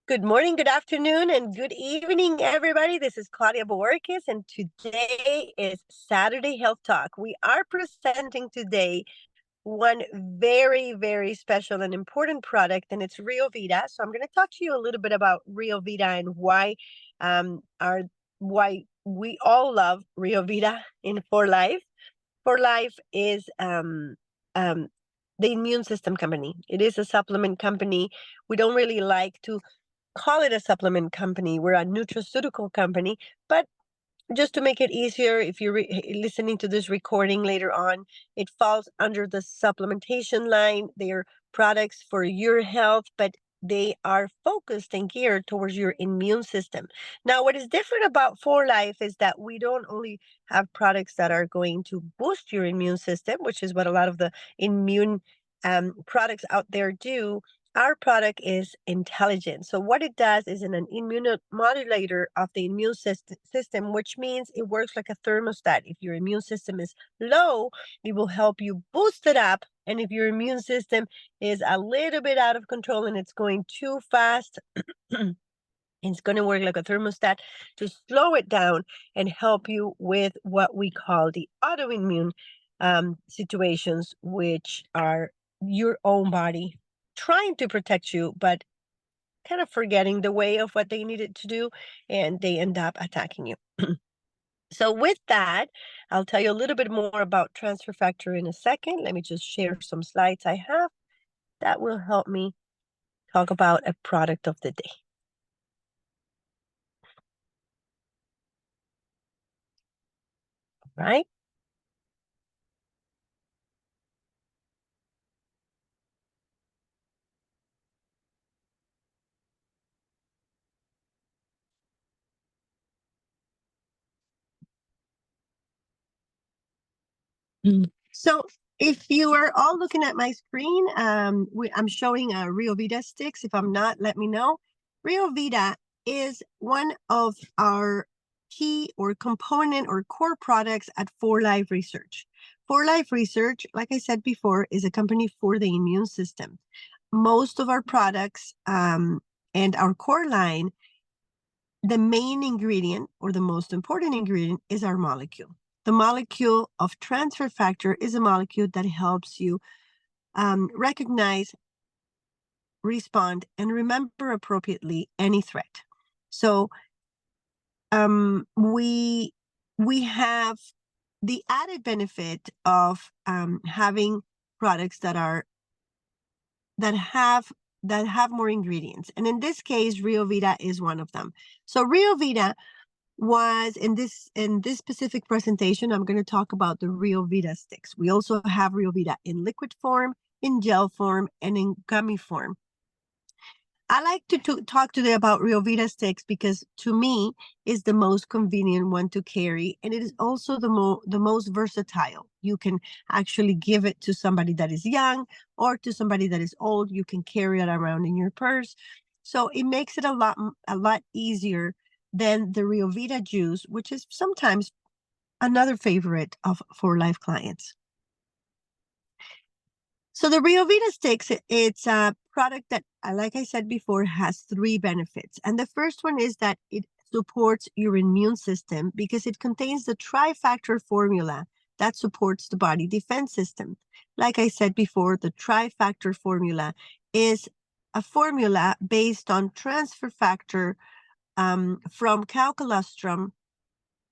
Good morning, good afternoon, and good evening, everybody. This is Claudia Borges, and today is Saturday Health Talk. We are presenting today one very, very special and important product, and it's Riovida. So I'm going to talk to you a little bit about Riovida and why we all love Riovida in For Life. For Life is um, the immune system company. It is a supplement company. We don't really like to call it a supplement company. We're a nutraceutical company, but just to make it easier, if you're listening to this recording later on, it falls under the supplementation line. They're products for your health, but they are focused and geared towards your immune system. Now, what is different about For Life is that we don't only have products that are going to boost your immune system, which is what a lot of the immune products out there do. Our product is intelligent. So what it does is an immunomodulator of the immune system, which means it works like a thermostat. If your immune system is low, it will help you boost it up. And if your immune system is a little bit out of control and it's going too fast, it's going to work like a thermostat to slow it down and help you with what we call the autoimmune situations, which are your own body trying to protect you, but kind of forgetting the way of what they needed to do, and they end up attacking you. So with that, I'll tell you a little bit more about transfer factor in a second. Let me just share some slides I have that will help me talk about a product of the day. Right? So if you are all looking at my screen, I'm showing Riovida sticks. If I'm not, let me know. Riovida is one of our key or component or core products at For Life Research. For Life Research, like I said before, is a company for the immune system. Most of our products and our core line, the main ingredient or the most important ingredient is our molecule. The molecule of transfer factor is a molecule that helps you recognize, respond, and remember appropriately any threat. So we have the added benefit of having products that have more ingredients, and in this case, Riovida is one of them. So Riovida was in this specific presentation, I'm going to talk about the Riovida sticks. We also have Riovida in liquid form, in gel form, and in gummy form. I like to talk today about Riovida sticks because to me is the most convenient one to carry, and it is also the most versatile. You can actually give it to somebody that is young or to somebody that is old. You can carry it around in your purse. So it makes it a lot easier than the Riovida juice, which is sometimes another favorite of For Life clients. So the Riovida sticks, it's a product that, like I said before, has three benefits. And the first one is that it supports your immune system because it contains the trifactor formula that supports the body defense system. Like I said before, the trifactor formula is a formula based on transfer factor from cow colostrum,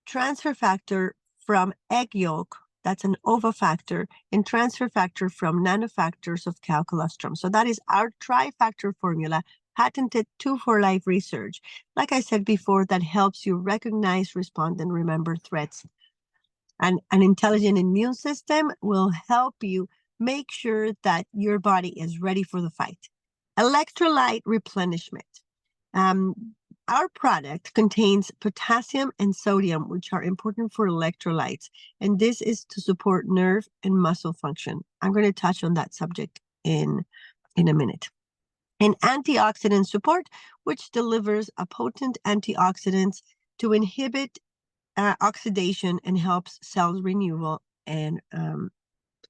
transfer factor from egg yolk, that's an ovofactor, and transfer factor from nanofactors of cow colostrum. So that is our trifactor formula patented to For Life Research. Like I said before, that helps you recognize, respond, and remember threats. And an intelligent immune system will help you make sure that your body is ready for the fight. Electrolyte replenishment. Our product contains potassium and sodium, which are important for electrolytes, and this is to support nerve and muscle function. I'm going to touch on that subject in a minute. And antioxidant support, which delivers a potent antioxidants to inhibit oxidation and helps cells renewal and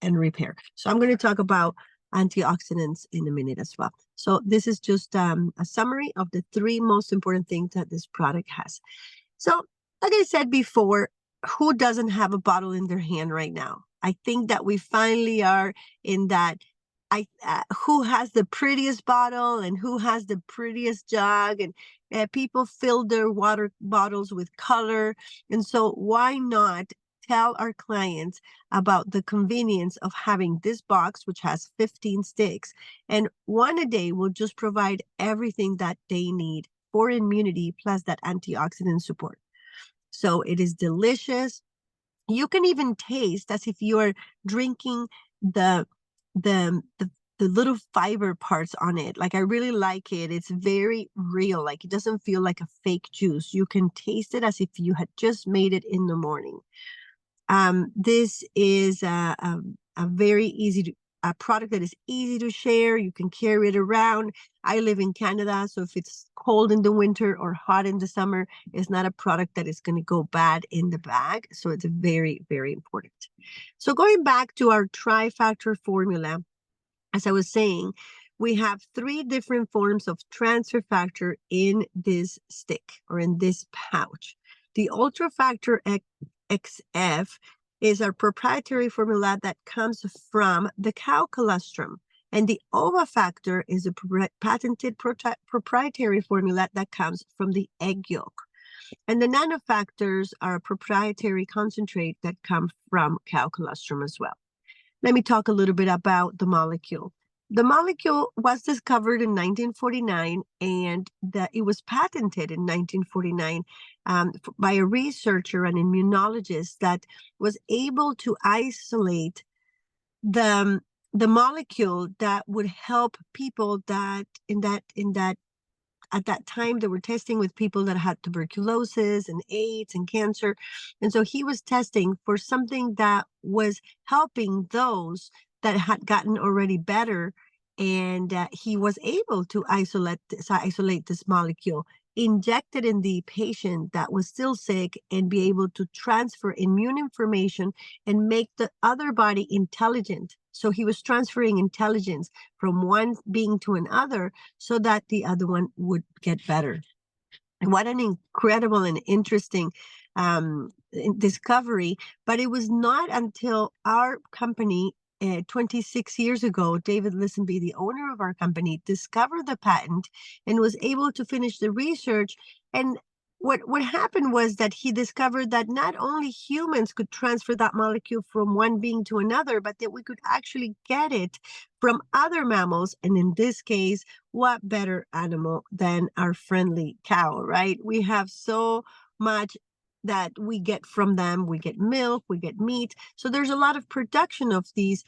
repair. So I'm going to talk about antioxidants in a minute as well. So this is just a summary of the 3 most important things that this product has. So like I said before, who doesn't have a bottle in their hand right now? I think that we finally are in that who has the prettiest bottle and who has the prettiest jug, and people fill their water bottles with color. And so why not tell our clients about the convenience of having this box, which has 15 sticks, and one a day will just provide everything that they need for immunity plus that antioxidant support. So it is delicious. You can even taste as if you're drinking the the the the little fiber parts on it. Like, I really like it. It's very real. Like, it doesn't feel like a fake juice. You can taste it as if you had just made it in the morning. This is a very a product that is easy to share. You can carry it around. I live in Canada, so if it's cold in the winter or hot in the summer, it's not a product that is going to go bad in the bag. So it's very, very important. So going back to our tri-factor formula, as I was saying, we have 3 different forms of transfer factor in this stick or in this pouch. The ultra factor XF is our proprietary formula that comes from the cow colostrum. And the ova factor is a patented proprietary formula that comes from the egg yolk. And the nanofactors are a proprietary concentrate that come from cow colostrum as well. Let me talk a little bit about the molecule. The molecule was discovered in 1949, and it was patented in 1949 by a researcher, an immunologist, that was able to isolate the molecule that would help people that at that time they were testing with people that had tuberculosis and AIDS and cancer. And so he was testing for something that was helping those that had gotten already better. And he was able to isolate this molecule, inject it in the patient that was still sick, and be able to transfer immune information and make the other body intelligent. So he was transferring intelligence from one being to another so that the other one would get better. And what an incredible and interesting discovery. But it was not until our company 26 years ago, David Lisenby, the owner of our company, discovered the patent and was able to finish the research. And what happened was that he discovered that not only humans could transfer that molecule from one being to another, but that we could actually get it from other mammals. And in this case, what better animal than our friendly cow, right? We have so much that we get from them. We get milk, we get meat. So there's a lot of production of these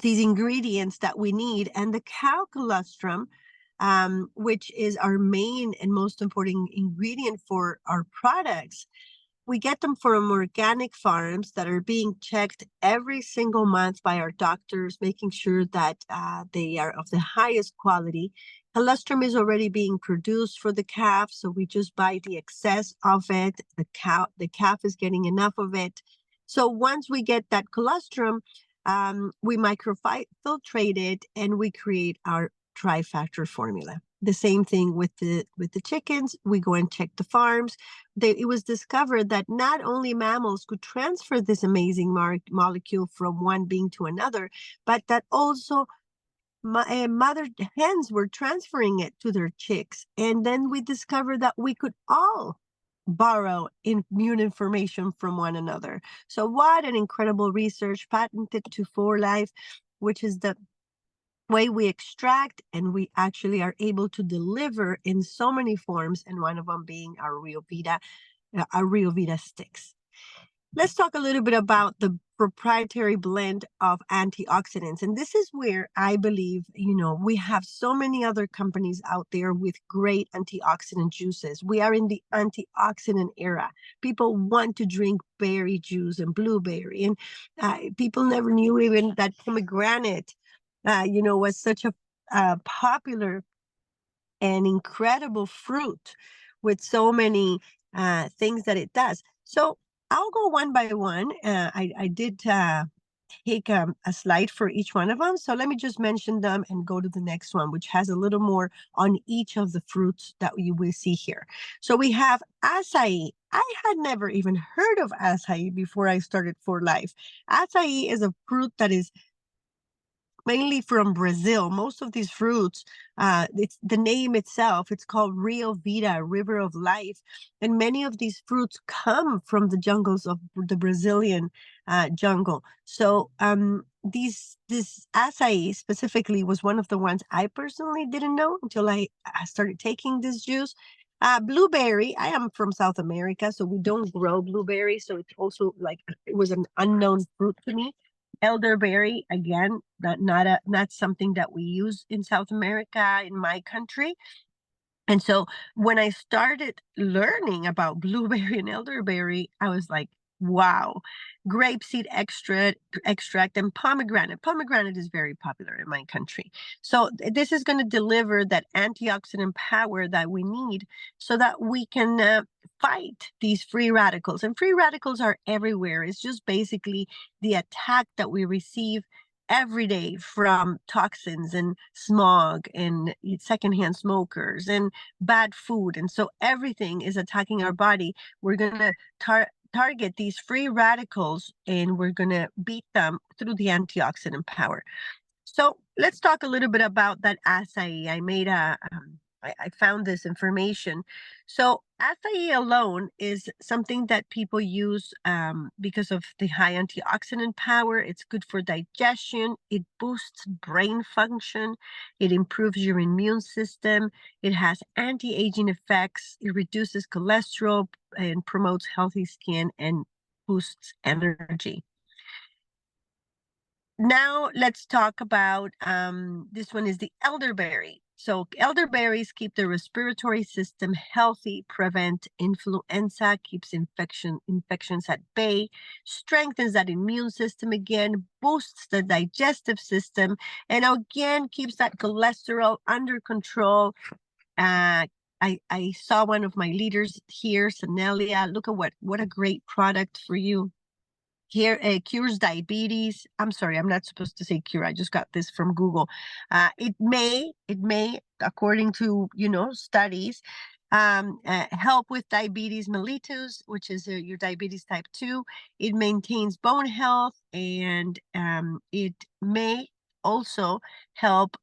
ingredients that we need. And the cow colostrum, which is our main and most important ingredient for our products, we get them from organic farms that are being checked every single month by our doctors, making sure that they are of the highest quality. Colostrum is already being produced for the calf, so we just buy the excess of it. The calf is getting enough of it. So once we get that colostrum, we microfiltrate it and we create our tri-factor formula. The same thing with the chickens. We go and check the farms. It was discovered that not only mammals could transfer this amazing molecule from one being to another, but that also mother hens were transferring it to their chicks. And then we discovered that we could all borrow immune information from one another. So what an incredible research, patented to for life, which is the way we extract, and we actually are able to deliver in so many forms, and one of them being our Riovida sticks. Let's talk a little bit about the proprietary blend of antioxidants. And this is where I believe, we have so many other companies out there with great antioxidant juices. We are in the antioxidant era. People want to drink berry juice and blueberry. And people never knew even that pomegranate, was such a popular and incredible fruit with so many things that it does. So I'll go one by one. I did take a slide for each one of them. So let me just mention them and go to the next one, which has a little more on each of the fruits that you will see here. So we have acai. I had never even heard of acai before I started For Life. Acai is a fruit that is mainly from Brazil. Most of these fruits, it's the name itself, it's called Riovida, River of Life. And many of these fruits come from the jungles of the Brazilian jungle. So this acai specifically was one of the ones I personally didn't know until I started taking this juice. Blueberry, I am from South America, so we don't grow blueberries. So it's also like, it was an unknown fruit to me. Elderberry, again, not something that we use in South America, in my country. And so when I started learning about blueberry and elderberry, I was like, wow. Grapeseed extract and pomegranate. Pomegranate is very popular in my country. So this is going to deliver that antioxidant power that we need so that we can fight these free radicals. And free radicals are everywhere. It's just basically the attack that we receive every day from toxins and smog and secondhand smokers and bad food. And so everything is attacking our body. We're going to target these free radicals and we're going to beat them through the antioxidant power. So let's talk a little bit about that acai. I found this information. So acai alone is something that people use because of the high antioxidant power. It's good for digestion. It boosts brain function. It improves your immune system. It has anti-aging effects. It reduces cholesterol and promotes healthy skin and boosts energy. Now let's talk about this one is the elderberry. So elderberries keep the respiratory system healthy, prevent influenza, keeps infections at bay, strengthens that immune system again, boosts the digestive system, and again keeps that cholesterol under control. I saw one of my leaders here, Sanelia. Look at what a great product for you. Here, cures diabetes. I'm sorry, I'm not supposed to say cure. I just got this from Google. It may, according to studies, help with diabetes mellitus, which is your diabetes type 2. It maintains bone health, and it may also help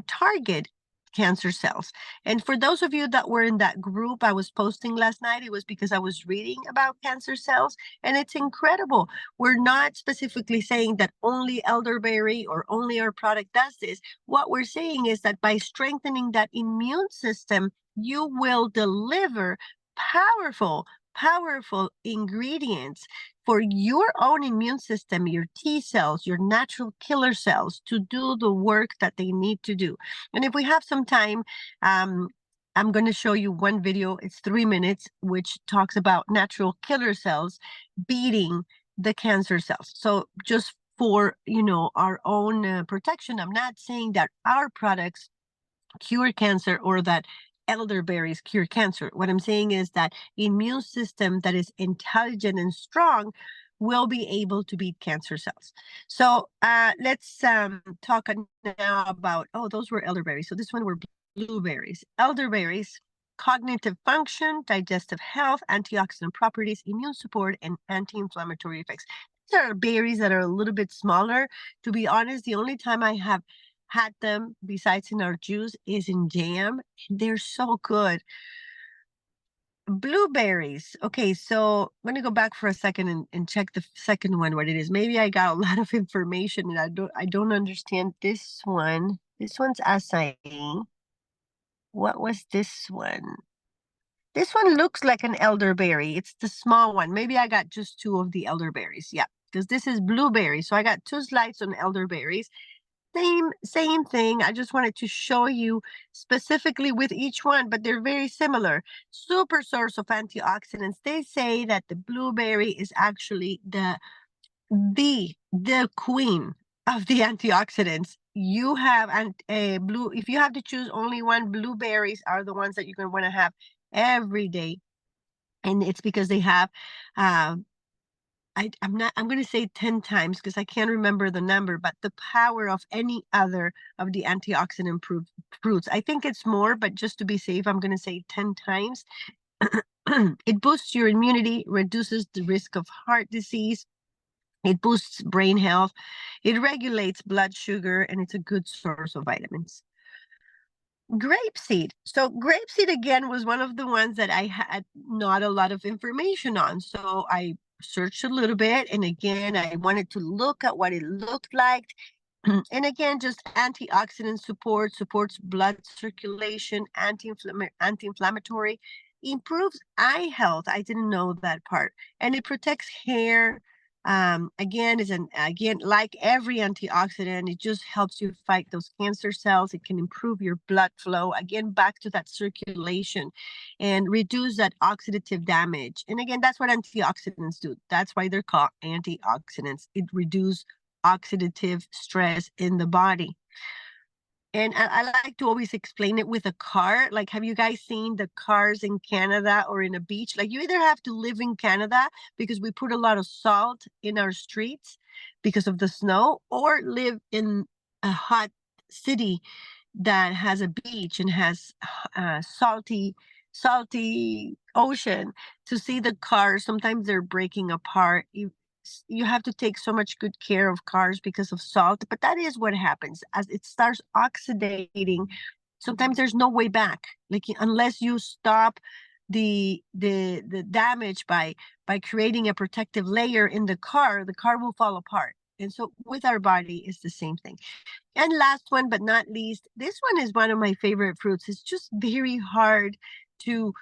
target cancer cells. And for those of you that were in that group I was posting last night, it was because I was reading about cancer cells, and it's incredible. We're not specifically saying that only elderberry or only our product does this. What we're saying is that by strengthening that immune system, you will deliver powerful ingredients for your own immune system, your T cells, your natural killer cells, to do the work that they need to do. And if we have some time, I'm going to show you one video. It's 3 minutes, which talks about natural killer cells beating the cancer cells. So just for our own protection, I'm not saying that our products cure cancer or that elderberries cure cancer. What I'm saying is that immune system that is intelligent and strong will be able to beat cancer cells. So let's talk now about, those were elderberries. So this one were blueberries. Elderberries, cognitive function, digestive health, antioxidant properties, immune support, and anti-inflammatory effects. These are berries that are a little bit smaller. To be honest, the only time I have had them besides in our juice is in jam. They're so good. Blueberries. Okay, so I'm going to go back for a second and check the second one, what it is. Maybe I got a lot of information and I don't understand this one. This one's acai. What was this one? This one looks like an elderberry. It's the small one. Maybe I got just 2 of the elderberries. Yeah, because this is blueberry. So I got 2 slides on elderberries. Same thing. I just wanted to show you specifically with each one, but they're very similar. Super source of antioxidants. They say that the blueberry is actually the queen of the antioxidants. You have if you have to choose only one, blueberries are the ones that you're going to want to have every day. And it's because they have I'm going to say 10 times because I can't remember the number, but the power of any other of the antioxidant fruits. I think it's more, but just to be safe, I'm going to say 10 times. It boosts your immunity, reduces the risk of heart disease. It boosts brain health. It regulates blood sugar, and it's a good source of vitamins. Grapeseed. So grapeseed again was one of the ones that I had not a lot of information on. So I searched a little bit, and again, I wanted to look at what it looked like. And again, just antioxidant supports blood circulation, anti-inflammatory, improves eye health. I didn't know that part. And it protects hair. Again, like every antioxidant, it just helps you fight those cancer cells. It can improve your blood flow. Again, back to that circulation and reduce that oxidative damage. And again, that's what antioxidants do. That's why they're called antioxidants. It reduces oxidative stress in the body. And I like to always explain it with a car. Like, have you guys seen the cars in Canada or in a beach? Like, you either have to live in Canada because we put a lot of salt in our streets because of the snow, or live in a hot city that has a beach and has salty ocean to see the cars. Sometimes they're breaking apart. You have to take so much good care of cars because of salt, but that is what happens as it starts oxidating. Sometimes there's no way back, like unless you stop the damage by creating a protective layer in the car will fall apart. And so with our body it's the same thing. And last one but not least, this one is one of my favorite fruits. It's just very hard to,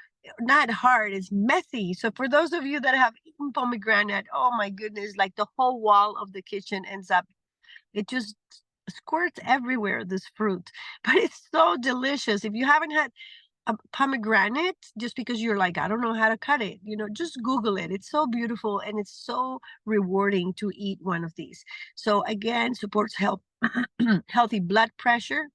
not hard, it's messy. So for those of you that have eaten pomegranate, oh my goodness, like the whole wall of the kitchen ends up, it just squirts everywhere, this fruit. But it's so delicious. If you haven't had a pomegranate, just because you're like, I don't know how to cut it, just Google it. It's so beautiful and it's so rewarding to eat one of these. So again, supports healthy blood pressure.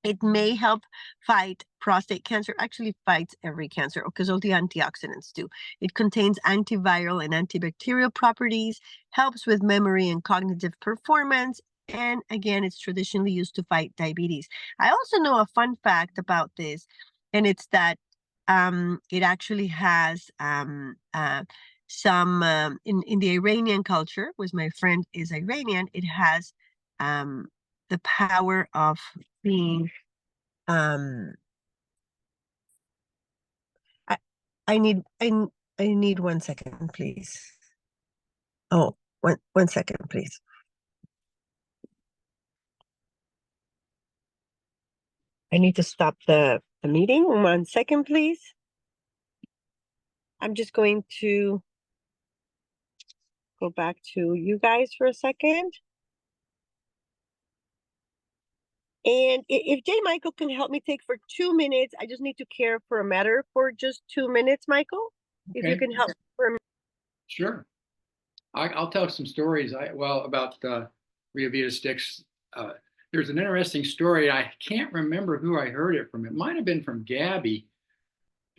It may help fight prostate cancer, actually fights every cancer because all the antioxidants do. It contains antiviral and antibacterial properties, helps with memory and cognitive performance, and again, it's traditionally used to fight diabetes. I also know a fun fact about this, and it's that it actually has some, in the Iranian culture, was my friend is Iranian, it has the power of being I I need I need 1 second, please. Oh, one second, please. I need to stop the meeting. 1 second, please. I'm just going to go back to you guys for a second. And if J. Michael can help me take for 2 minutes, I just need to care for a matter for just 2 minutes, Michael. If you can help for a minute. Sure. I'll tell some stories. About Riovida sticks. There's an interesting story. I can't remember who I heard it from. It might have been from Gabby.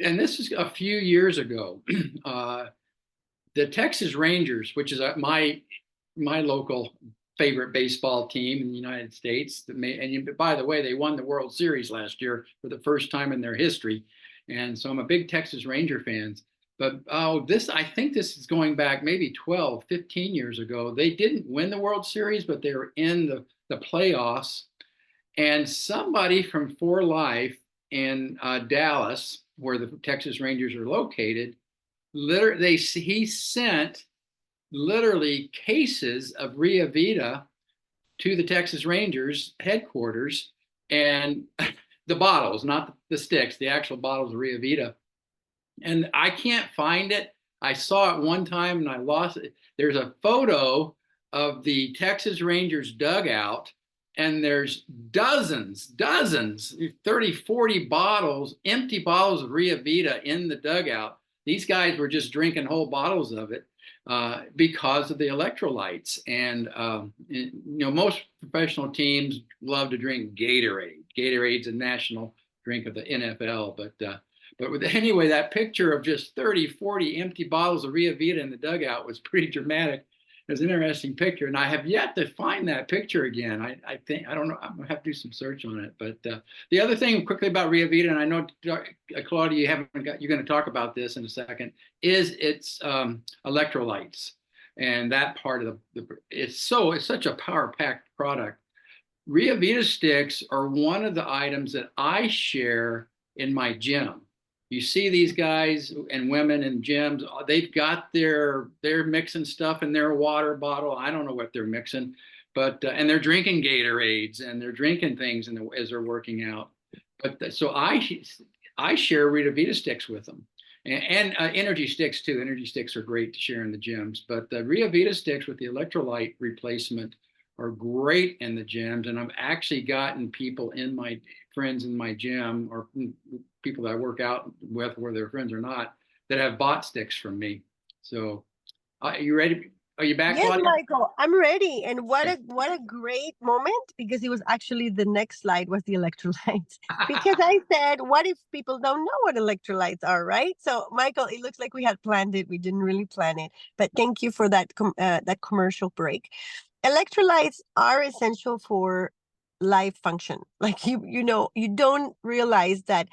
And this is a few years ago. The Texas Rangers, which is my local favorite baseball team in the United States. By the way, they won the World Series last year for the first time in their history. And so I'm a big Texas Ranger fan. But I think this is going back maybe 12, 15 years ago. They didn't win the World Series, but they were in the playoffs. And somebody from For Life in Dallas, where the Texas Rangers are located, he sent literally cases of Riovida to the Texas Rangers headquarters, and the bottles, not the sticks, the actual bottles of Riovida. And I can't find it. I saw it one time and I lost it. There's a photo of the Texas Rangers dugout, and there's dozens, 30, 40 bottles, empty bottles of Riovida in the dugout. These guys were just drinking whole bottles of it because of the electrolytes. And most professional teams love to drink Gatorade. Gatorade's a national drink of the NFL, but But anyway, that picture of just 30, 40 empty bottles of Riovida in the dugout was pretty dramatic. It was an interesting picture, and I have yet to find that picture again. I think I don't know. I'm gonna have to do some search on it. But the other thing quickly about Riovida, and I know Claudia, you haven't got, you're going to talk about this in a second, is its electrolytes, and that part of it's such a power packed product. Riovida sticks are one of the items that I share in my gym. You see these guys and women in gyms, they've got they're mixing stuff in their water bottle. I don't know what they're mixing, but and they're drinking Gatorades and they're drinking things as they're working out. But so I share Riovida sticks with them, and energy sticks too. Energy sticks are great to share in the gyms, but the Riovida sticks with the electrolyte replacement are great in the gyms. And I've actually gotten friends in my gym, or people that I work out with, whether they're friends or not, that have bought sticks from me. So, you ready? Are you back, Yes, Claudia? Michael, I'm ready. And what a great moment, because it was actually the next slide was the electrolytes. Because I said, what if people don't know what electrolytes are, right? So, Michael, it looks like we had planned it. We didn't really plan it, but thank you for that that commercial break. Electrolytes are essential for life function. Like you don't realize that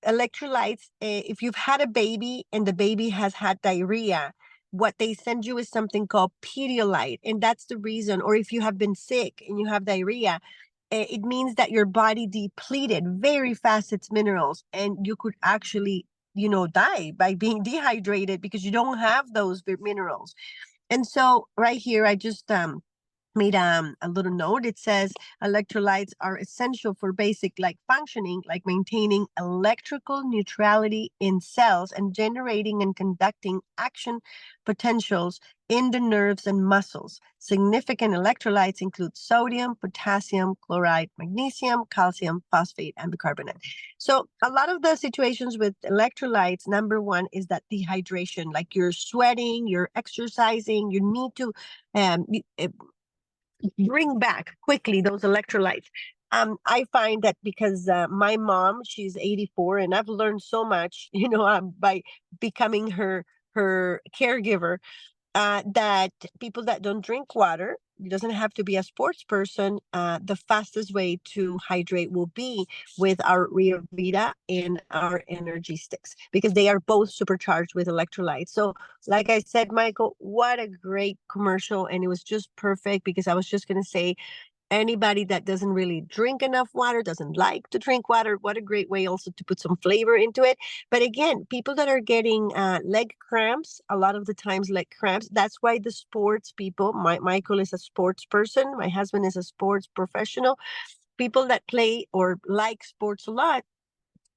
electrolytes, if you've had a baby and the baby has had diarrhea, what they send you is something called Pedialyte, and that's the reason. Or if you have been sick and you have diarrhea, it means that your body depleted very fast its minerals, and you could actually die by being dehydrated because you don't have those minerals. And so right here I just made a little note. It says electrolytes are essential for basic like functioning, like maintaining electrical neutrality in cells and generating and conducting action potentials in the nerves and muscles. Significant electrolytes include sodium, potassium, chloride, magnesium, calcium, phosphate, and bicarbonate. So a lot of the situations with electrolytes, number one is that dehydration, like you're sweating, you're exercising, you need to bring back quickly those electrolytes. I find that because my mom, she's 84, and I've learned so much, by becoming her caregiver, that people that don't drink water, it doesn't have to be a sports person, the fastest way to hydrate will be with our Riovida and our energy sticks, because they are both supercharged with electrolytes. So like I said, Michael, what a great commercial, and it was just perfect, because I was just going to say, anybody that doesn't really drink enough water, doesn't like to drink water, what a great way also to put some flavor into it. But again, people that are getting leg cramps, a lot of the times leg cramps, that's why the sports people, Michael is a sports person, my husband is a sports professional, people that play or like sports a lot,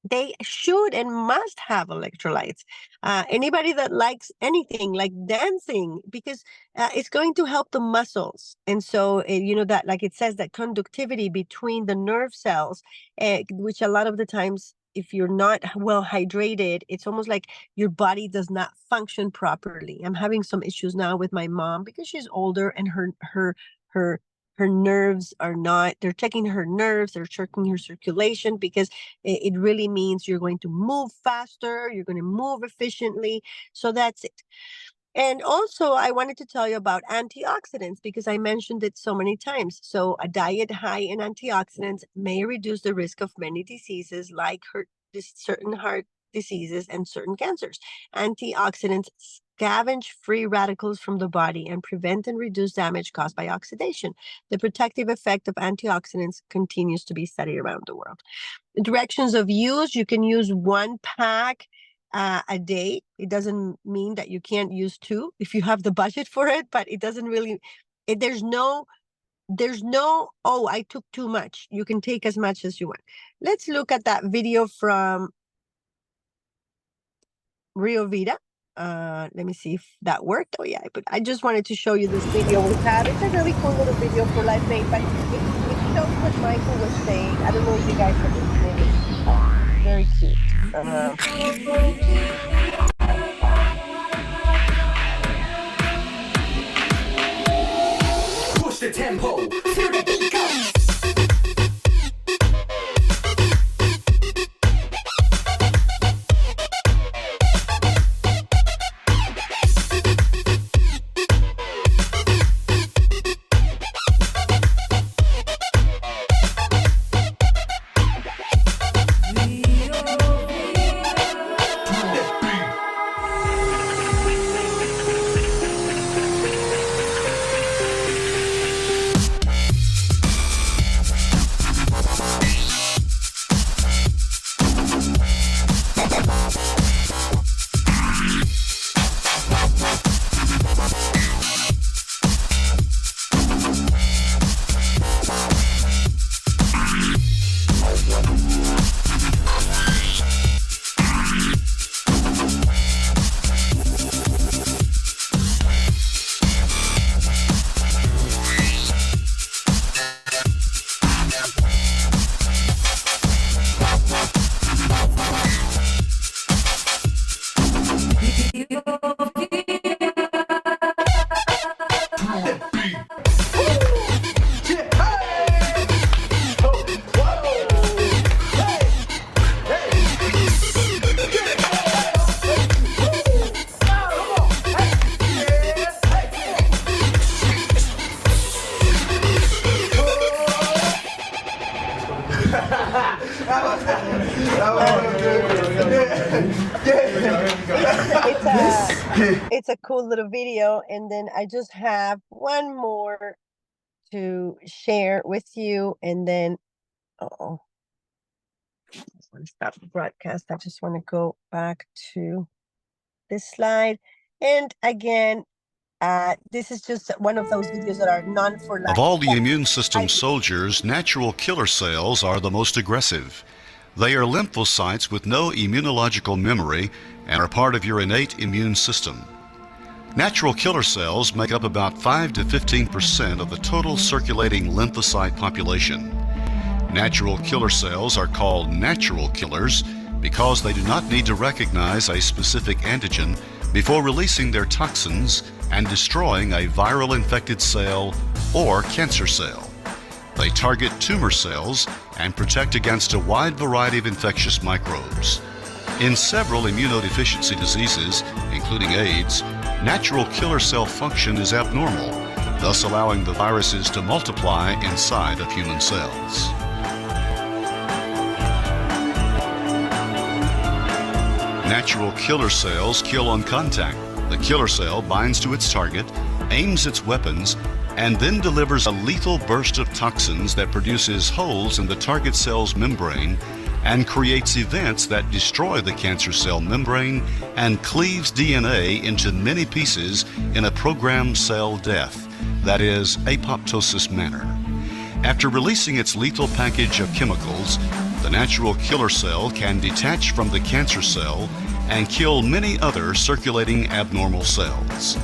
they should and must have electrolytes. Anybody that likes anything like dancing, because it's going to help the muscles. And so, that, like it says, that conductivity between the nerve cells, which a lot of the times, if you're not well hydrated, it's almost like your body does not function properly. I'm having some issues now with my mom because she's older, and her nerves are not, they're checking her nerves, they're checking her circulation, because it really means you're going to move faster, you're going to move efficiently. So that's it. And also, I wanted to tell you about antioxidants, because I mentioned it so many times. So a diet high in antioxidants may reduce the risk of many diseases, like certain heart diseases and certain cancers. Antioxidants scavenge free radicals from the body and prevent and reduce damage caused by oxidation. The protective effect of antioxidants continues to be studied around the world. Directions of use: you can use 1 pack a day. It doesn't mean that you can't use 2 if you have the budget for it, but it doesn't really, there's no, oh, I took too much. You can take as much as you want. Let's look at that video from Riovida. Let me see if that worked. Oh yeah, but I just wanted to show you this video we have. It's a really cool little video for Life Made, but it shows what Michael was saying. I don't know if you guys have seen it. Very cute. Push the tempo, feel the beat go. It's a cool little video, and then I just have one more to share with you, and then oh, I want to stop the broadcast. I just want to go back to this slide, and again, this is just one of those videos that are none for life. Of all the immune system soldiers, natural killer cells are the most aggressive. They are lymphocytes with no immunological memory and are part of your innate immune system. Natural killer cells make up about 5 to 15% of the total circulating lymphocyte population. Natural killer cells are called natural killers because they do not need to recognize a specific antigen before releasing their toxins and destroying a viral infected cell or cancer cell. They target tumor cells and protect against a wide variety of infectious microbes. In several immunodeficiency diseases, including AIDS, natural killer cell function is abnormal, thus allowing the viruses to multiply inside of human cells. Natural killer cells kill on contact. The killer cell binds to its target, aims its weapons, and then delivers a lethal burst of toxins that produces holes in the target cell's membrane and creates events that destroy the cancer cell membrane and cleaves DNA into many pieces in a programmed cell death, that is, apoptosis manner. After releasing its lethal package of chemicals, the natural killer cell can detach from the cancer cell and kill many other circulating abnormal cells.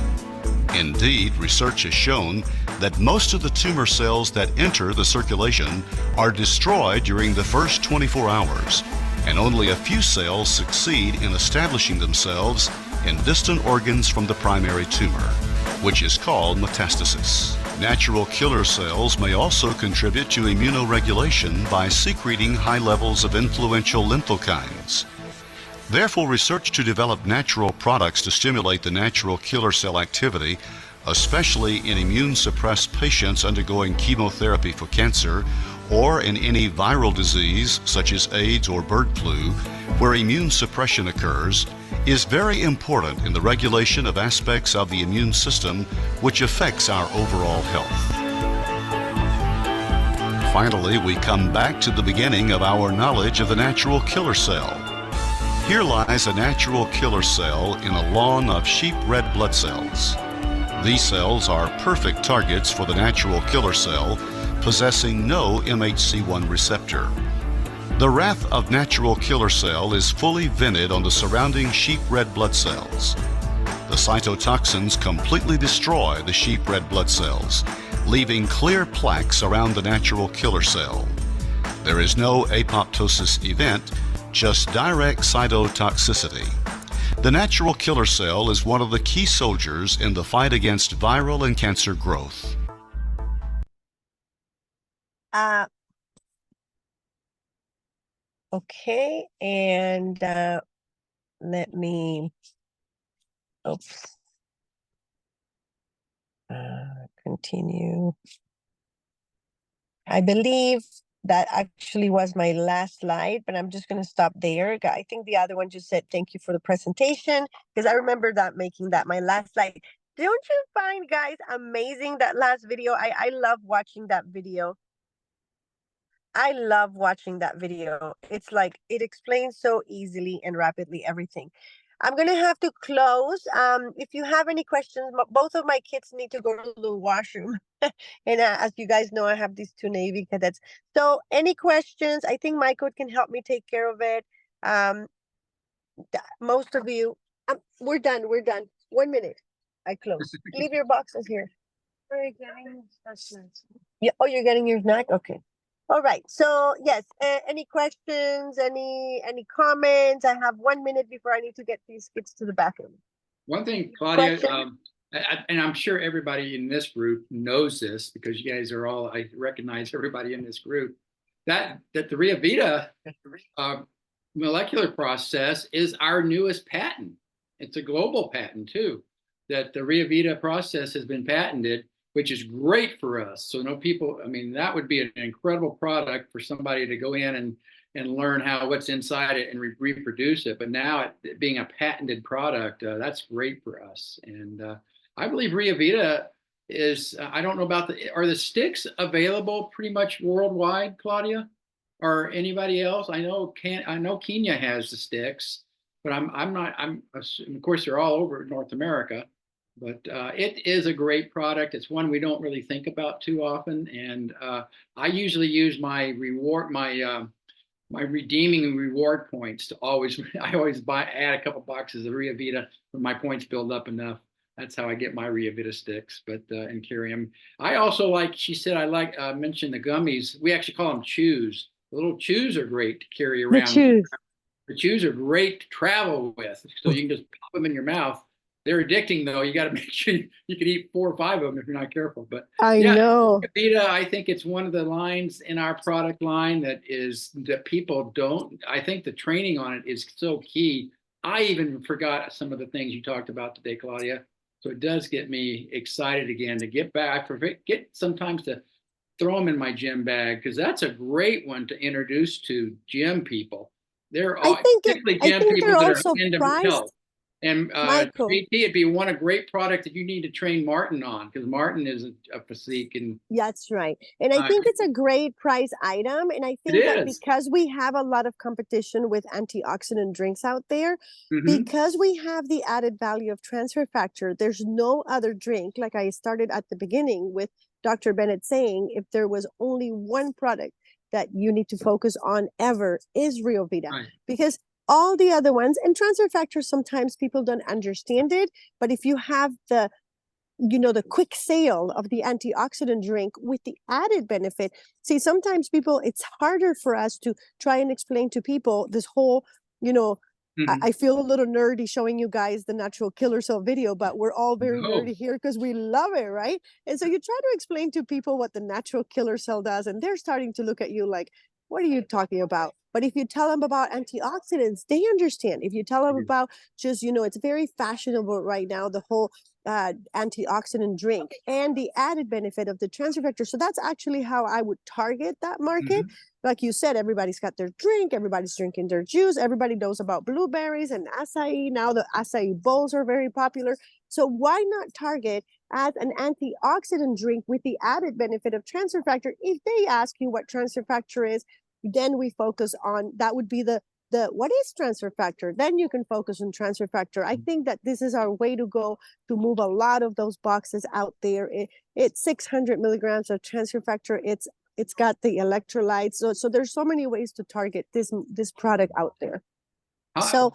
Indeed, research has shown that most of the tumor cells that enter the circulation are destroyed during the first 24 hours, and only a few cells succeed in establishing themselves in distant organs from the primary tumor, which is called metastasis. Natural killer cells may also contribute to immunoregulation by secreting high levels of influential lymphokines. Therefore, research to develop natural products to stimulate the natural killer cell activity, especially in immune-suppressed patients undergoing chemotherapy for cancer, or in any viral disease such as AIDS or bird flu, where immune suppression occurs, is very important in the regulation of aspects of the immune system which affects our overall health. Finally, we come back to the beginning of our knowledge of the natural killer cell. Here lies a natural killer cell in a lawn of sheep red blood cells. These cells are perfect targets for the natural killer cell, possessing no MHC1 receptor. The wrath of natural killer cell is fully vented on the surrounding sheep red blood cells. The cytotoxins completely destroy the sheep red blood cells, leaving clear plaques around the natural killer cell. There is no apoptosis event, just direct cytotoxicity. The natural killer cell is one of the key soldiers in the fight against viral and cancer growth. Okay, and let me, continue. I believe that actually was my last slide, but I'm just going to stop there. I think the other one just said thank you for the presentation, because I remember that making that my last slide. Don't you find, guys, amazing that last video? I love watching that video. I love watching that video. It's like it explains so easily and rapidly everything. I'm gonna have to close. If you have any questions, both of my kids need to go to the washroom, and as you guys know, I have these two Navy cadets. So, any questions? I think Michael can help me take care of it. Most of you, we're done. We're done. 1 minute. I close. Leave your boxes here. Are you getting snacks? Yeah. Oh, you're getting your snack. Okay. All right. So yes, any questions, any comments? I have 1 minute before I need to get these kids to the bathroom. One thing, Claudia, and I'm sure everybody in this group knows this because you guys are all, I recognize everybody in this group, that the Riovida molecular process is our newest patent. It's a global patent too, that the Riovida process has been patented, which is great for us. So no people, I mean, that would be an incredible product for somebody to go in and learn how what's inside it and reproduce it. But now it being a patented product, that's great for us. And I believe Riovida is, I don't know about are the sticks available pretty much worldwide, Claudia? Or anybody else? I know Kenya has the sticks, but of course they're all over North America. But it is a great product. It's one we don't really think about too often, and I usually use my my redeeming reward points to always. I always add a couple boxes of Riovida when my points build up enough. That's how I get my Riovida sticks, but and carry them. I also like. She said I like mentioned the gummies. We actually call them chews. The little chews are great to carry The around. chews. The chews are great to travel with, so you can just pop them in your mouth. They're addicting though. You got to make sure you can eat 4 or 5 of them if you're not careful. But I yeah, know. Riovida, I think it's one of the lines in our product line that people don't. I think the training on it is so key. I even forgot some of the things you talked about today, Claudia. So it does get me excited again to get back. Get sometimes to throw them in my gym bag because that's a great one to introduce to gym people. They're all, particularly gym people they're that also are into priced, health. And Michael. JT, it'd be a great product that you need to train Martin on because Martin is a physique and That's right. And I think it's a great price item. And I think that because we have a lot of competition with antioxidant drinks out there, because we have the added value of transfer factor, there's no other drink, like I started at the beginning with Dr. Bennett saying, if there was only one product that you need to focus on ever is Riovida. Right. Because all the other ones, and transfer factors, sometimes people don't understand it, but if you have the quick sale of the antioxidant drink with the added benefit, see, sometimes people, it's harder for us to try and explain to people this whole, I feel a little nerdy showing you guys the natural killer cell video, but we're all very nerdy here because we love it, right? And so you try to explain to people what the natural killer cell does, and they're starting to look at you like, what are you talking about? But if you tell them about antioxidants, they understand. If you tell them about just, it's very fashionable right now, the whole antioxidant drink and the added benefit of the transfer factor. So that's actually how I would target that market. Like you said, everybody's got their drink, everybody's drinking their juice, everybody knows about blueberries and acai. Now the acai bowls are very popular. So why not target as an antioxidant drink with the added benefit of transfer factor? If they ask you what transfer factor is, then we focus on, that would be the what is transfer factor? Then you can focus on transfer factor. I think that this is our way to go to move a lot of those boxes out there. It's 600 milligrams of transfer factor. It's got the electrolytes. So there's so many ways to target this product out there. So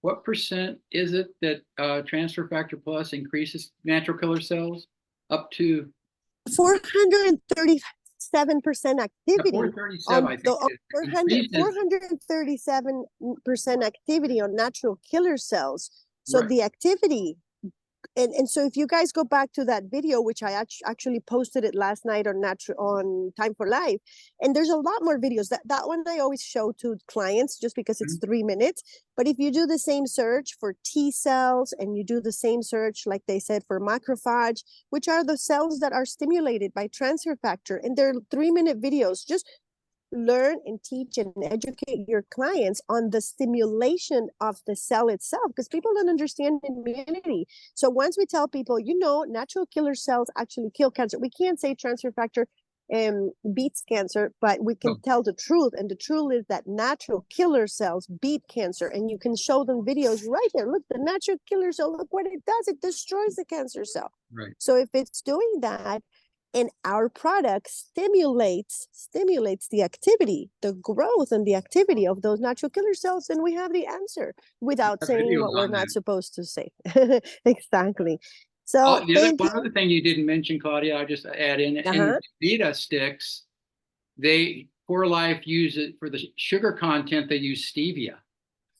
what percent is it that transfer factor plus increases natural killer cells up to 437% activity. 437, I think. 437% activity on natural killer cells. So the activity, and so if you guys go back to that video, which I actually posted it last night on Time for Life, and there's a lot more videos. That one I always show to clients just because it's 3 minutes. But if you do the same search for T cells and you do the same search, like they said, for macrophage, which are the cells that are stimulated by transfer factor, and they're 3-minute videos, just learn and teach and educate your clients on the stimulation of the cell itself, because people don't understand immunity. So once we tell people, natural killer cells actually kill cancer, we can't say transfer factor beats cancer, but we can tell the truth. And the truth is that natural killer cells beat cancer. And you can show them videos right there. Look, the natural killer cell, look what it does. It destroys the cancer cell. Right. So if it's doing that, and our product stimulates the activity, the growth and the activity of those natural killer cells, then we have the answer without saying what we're not supposed to say. Exactly. So one other thing you didn't mention, Claudia, I'll just add in Vita sticks, For Life use it for the sugar content, they use stevia.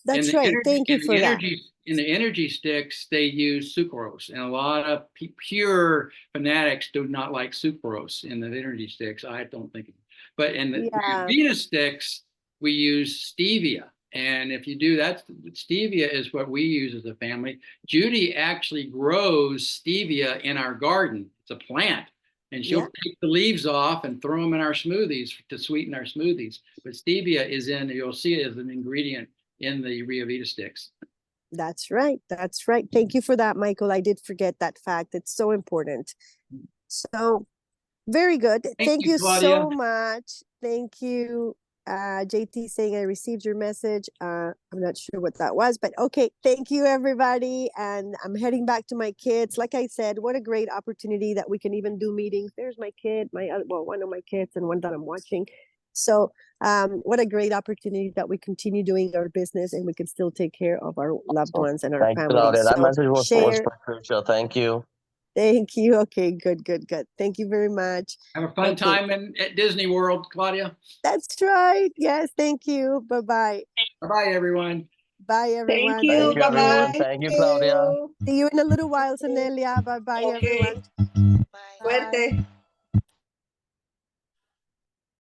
That's right. Thank you for that. In the energy sticks, they use sucrose, and a lot of pure fanatics do not like sucrose in the energy sticks. I don't think, but in the Riovida sticks, we use stevia. And if you do that, stevia is what we use as a family. Judy actually grows stevia in our garden. It's a plant. and she'll Yeah. take the leaves off and throw them in our smoothies to sweeten our smoothies. But stevia is you'll see it as an ingredient in the Riovida sticks. That's right. That's right. Thank you for that, Michael. I did forget that fact. It's so important. So very good. Thank you, you Claudia. so much. Thank you. JT saying I received your message. I'm not sure what that was, but okay. Thank you, everybody. And I'm heading back to my kids. Like I said, what a great opportunity that we can even do meetings. There's my kid, one of my kids and one that I'm watching. So what a great opportunity that we continue doing our business and we can still take care of our loved ones and our Thank you, families. Claudia. That So message was share. crucial. Thank you. Thank you. Okay, good. Thank you very much. Have a fun time at Disney World, Claudia. That's right. Yes, thank you. Bye-bye. Bye-bye, everyone. Bye, everyone. Thank you. Bye-bye. Thank you, Claudia. See you in a little while, Sanelia. Bye-bye, Okay. everyone. Suerte.